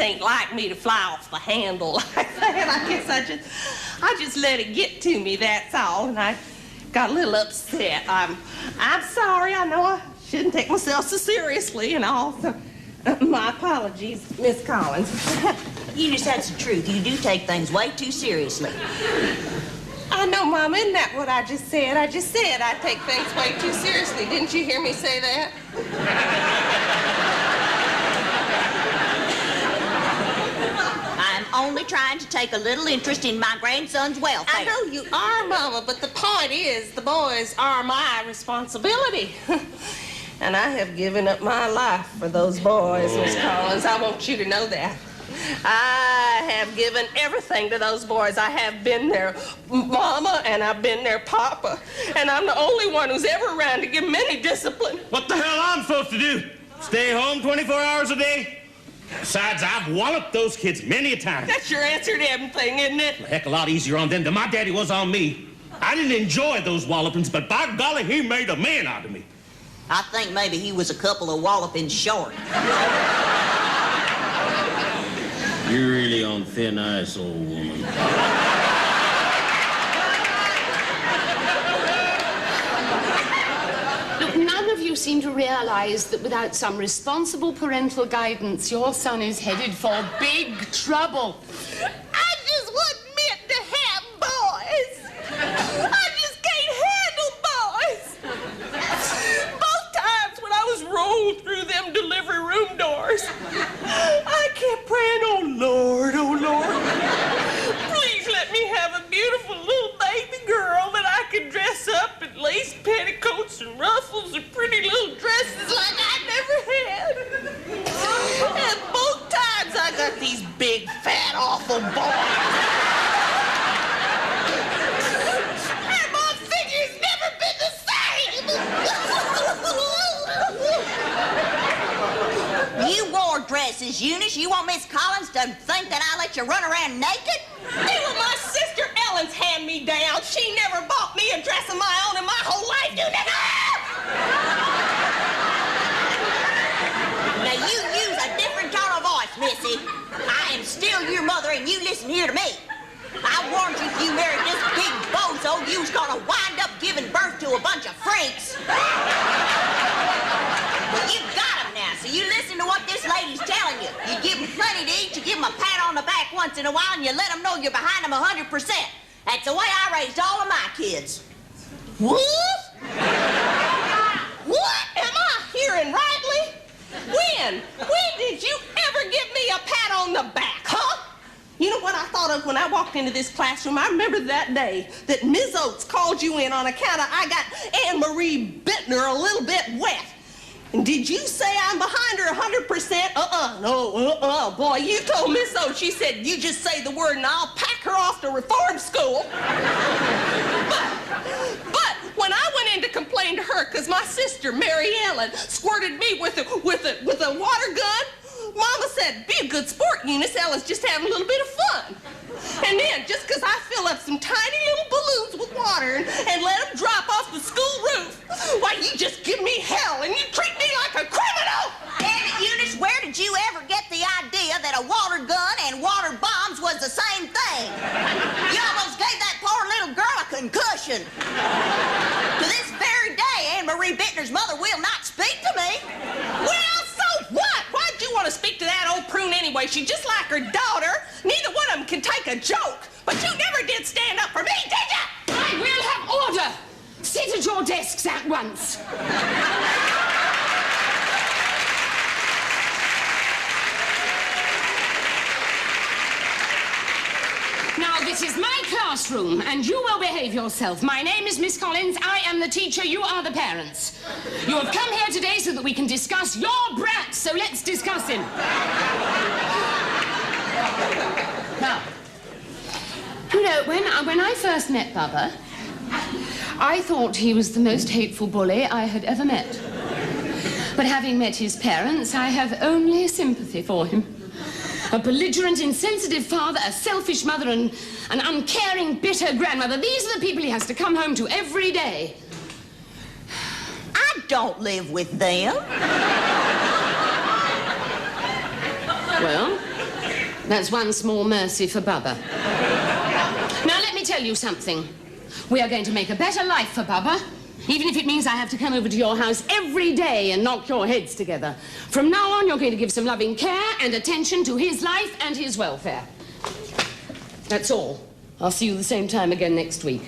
ain't like me to fly off the handle like that. I guess I just let it get to me, that's all. And I got a little upset. I'm sorry. I know I shouldn't take myself so seriously and all. So, my apologies, Miss Collins. Eunice, that's the truth. You do take things way too seriously. I know, Mama. Isn't that what I just said? I just said I take things way too seriously. Didn't you hear me say that? I'm only trying to take a little interest in my grandson's welfare. I know you are, Mama, but the point is the boys are my responsibility. And I have given up my life for those boys, Miss Collins. I want you to know that. I have given everything to those boys. I have been their mama and I've been their papa. And I'm the only one who's ever around to give them any discipline. What the hell I'm supposed to do? Stay home 24 hours a day? Besides, I've walloped those kids many a time. That's your answer to everything, isn't it? A heck of a lot easier on them than my daddy was on me. I didn't enjoy those wallopings, but by golly, he made a man out of me. I think maybe he was a couple of wallopings short. You're really on thin ice, old woman. Look, none of you seem to realize that without some responsible parental guidance, your son is headed for big trouble. I just wasn't meant to have boys. I just can't handle boys. Both times when I was rolled through them delivery room doors, I kept praying, oh Lord, please let me have a beautiful little baby girl that I could dress up in lace petticoats and ruffles and pretty little dresses like I never had. And both times I got these big, fat, awful boys. And my figure's never been the same. You wore dresses, Eunice. You want Miss Collins to think that I let you run around naked? They were my sister Ellen's hand-me-down. She never bought me a dress of my own in my whole life, you know. Now, you use a different tone of voice, Missy. I am still your mother, and you listen here to me. I warned you if you married this big bozo, you was gonna wind up giving birth to a bunch of freaks. Well, you got them now, so you listen to what this lady's telling you. You give them plenty to eat, you give them a pat on the back once in a while, and you let them know you're behind them 100%. That's the way I raised all of my kids. What? What? Am I hearing rightly? When did you ever give me a pat on the back, huh? You know what I thought of when I walked into this classroom? I remember that day that Ms. Oates called you in on account of I got Anne-Marie Bittner a little bit wet. And did you say I'm behind her 100%? No, boy, you told Miss Oates, she said, you just say the word and I'll pack her off to reform school. But when I went in to complain to her because my sister, Mary Ellen, squirted me with a water gun, Mama said, be a good sport, Eunice. Ellen's just having a little bit of fun. And then, just because I fill up some tiny little balloons with water and let them drop off the school roof, why, you just give me hell and you treat me like a criminal! Damn it, Eunice, where did you ever get the idea that a water gun and water bombs was the same thing? You almost gave that poor little girl a concussion. To this very day, Anne-Marie Bittner's mother will not speak to me. Well, so what? Why'd you want to speak to that old prune anyway? She's just like her daughter. Neither one of them can take a joke. But you never did stand up for me, did you? I will have order. Sit at your desks at once. Now, this is my classroom, and you will behave yourself. My name is Miss Collins. I am the teacher. You are the parents. You have come here today so that we can discuss your brat, so let's discuss him. Now, you know, when I first met Bubba, I thought he was the most hateful bully I had ever met. But having met his parents, I have only sympathy for him. A belligerent, insensitive father, a selfish mother, and an uncaring, bitter grandmother. These are the people he has to come home to every day. I don't live with them. Well, That's one small mercy for Bubba. Now, let me tell you something. We are going to make a better life for Bubba, even if it means I have to come over to your house every day and knock your heads together. From now on, you're going to give some loving care and attention to his life and his welfare. That's all. I'll see you the same time again next week.